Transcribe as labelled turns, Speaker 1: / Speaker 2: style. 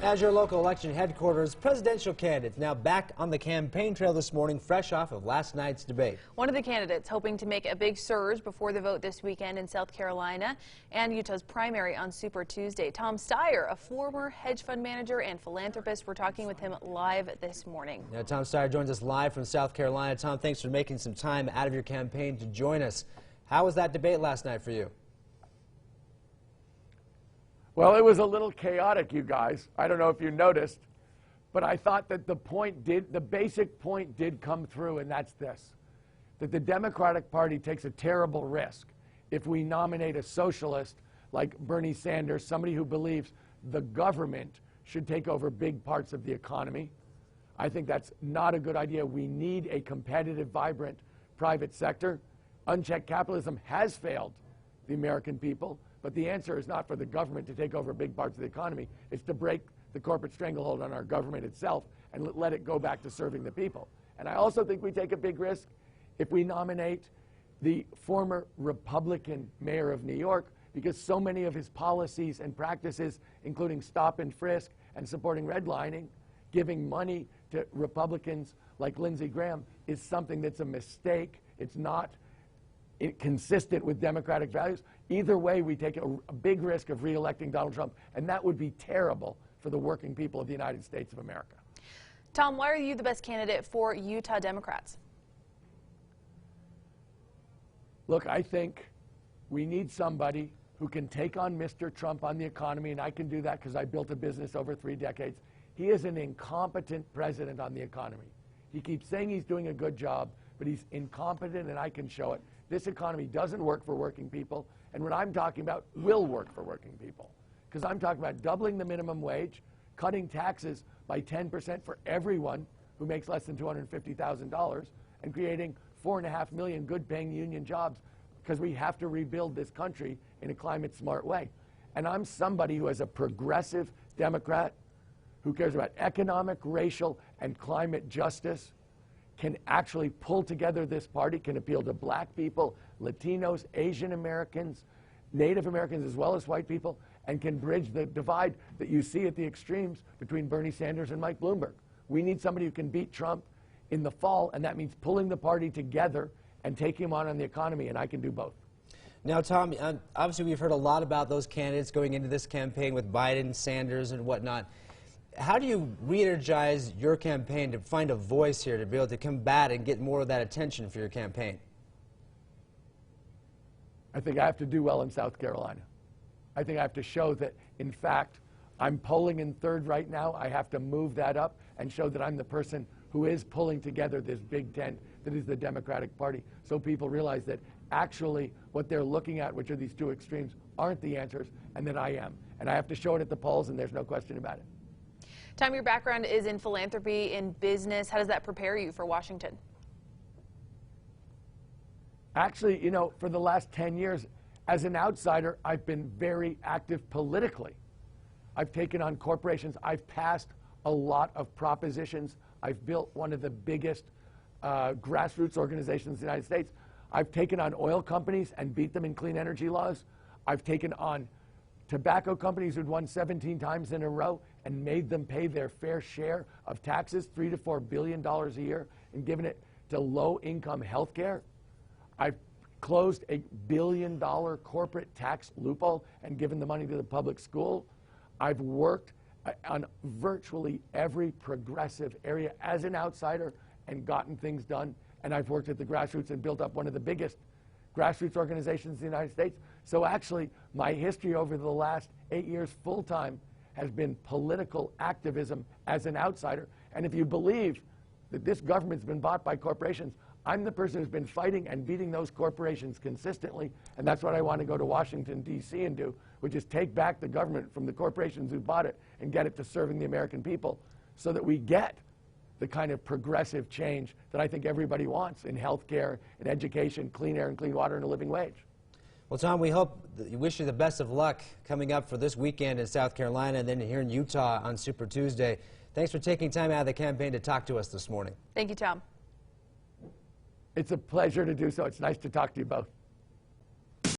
Speaker 1: As your local election headquarters, presidential candidates now back on the campaign trail this morning, fresh off of last night's debate.
Speaker 2: One of the candidates hoping to make a big surge before the vote this weekend in South Carolina and Utah's primary on Super Tuesday. Tom Steyer, a former hedge fund manager and philanthropist, we're talking with him live this morning.
Speaker 1: Now, Tom Steyer joins us live from South Carolina. Tom, thanks for making some time out of your campaign to join us. How was that debate last night for you?
Speaker 3: Well, it was a little chaotic, you guys. I don't know if you noticed, but I thought that the basic point did come through, and that's this, that the Democratic Party takes a terrible risk if we nominate a socialist like Bernie Sanders, somebody who believes the government should take over big parts of the economy. I think that's not a good idea. We need a competitive, vibrant private sector. Unchecked capitalism has failed the American people. But the answer is not for the government to take over big parts of the economy. It's to break the corporate stranglehold on our government itself and let it go back to serving the people. And I also think we take a big risk if we nominate the former Republican mayor of New York, because so many of his policies and practices, including stop and frisk and supporting redlining, giving money to Republicans like Lindsey Graham, is something that's a mistake. It's not consistent with democratic values. Either way, we take a big risk of re-electing Donald Trump, and that would be terrible for the working people of the United States of America.
Speaker 2: Tom, why are you the best candidate for Utah Democrats?
Speaker 3: Look, I think we need somebody who can take on Mr. Trump on the economy, and I can do that because I built a business over 3 decades. He is an incompetent president on the economy. He keeps saying he's doing a good job, but he's incompetent, and I can show it. This economy doesn't work for working people, and what I'm talking about will work for working people. Because I'm talking about doubling the minimum wage, cutting taxes by 10% for everyone who makes less than $250,000, and creating 4.5 million good-paying union jobs, because we have to rebuild this country in a climate-smart way. And I'm somebody who is a progressive Democrat who cares about economic, racial, and climate justice, can actually pull together this party, can appeal to black people, Latinos, Asian Americans, Native Americans, as well as white people, and can bridge the divide that you see at the extremes between Bernie Sanders and Mike Bloomberg. We need somebody who can beat Trump in the fall, and that means pulling the party together and taking him on the economy, and I can do both.
Speaker 1: Now, Tom, obviously we've heard a lot about those candidates going into this campaign with Biden, Sanders, and whatnot. How do you re-energize your campaign to find a voice here to be able to combat and get more of that attention for your campaign?
Speaker 3: I think I have to do well in South Carolina. I think I have to show that, in fact, I'm polling in third right now. I have to move that up and show that I'm the person who is pulling together this big tent that is the Democratic Party, so people realize that actually what they're looking at, which are these two extremes, aren't the answers, and that I am. And I have to show it at the polls, and there's no question about it.
Speaker 2: Tom, your background is in philanthropy, in business. How does that prepare you for Washington?
Speaker 3: Actually, you know, for the last 10 years, as an outsider, I've been very active politically. I've taken on corporations. I've passed a lot of propositions. I've built one of the biggest grassroots organizations in the United States. I've taken on oil companies and beat them in clean energy laws. I've taken on tobacco companies who'd won 17 times in a row and made them pay their fair share of taxes, $3 to $4 billion a year, and given it to low-income health care. I've closed a $1 billion corporate tax loophole and given the money to the public school. I've worked on virtually every progressive area as an outsider and gotten things done. And I've worked at the grassroots and built up one of the biggest grassroots organizations in the United States. So actually, my history over the last 8 years full-time has been political activism as an outsider. And if you believe that this government's been bought by corporations, I'm the person who's been fighting and beating those corporations consistently, and that's what I want to go to Washington, D.C. and do, which is take back the government from the corporations who bought it and get it to serving the American people so that we get the kind of progressive change that I think everybody wants in health care, in education, clean air and clean water, and a living wage.
Speaker 1: Well, Tom, we wish you the best of luck coming up for this weekend in South Carolina and then here in Utah on Super Tuesday. Thanks for taking time out of the campaign to talk to us this morning.
Speaker 2: Thank you, Tom.
Speaker 3: It's a pleasure to do so. It's nice to talk to you both.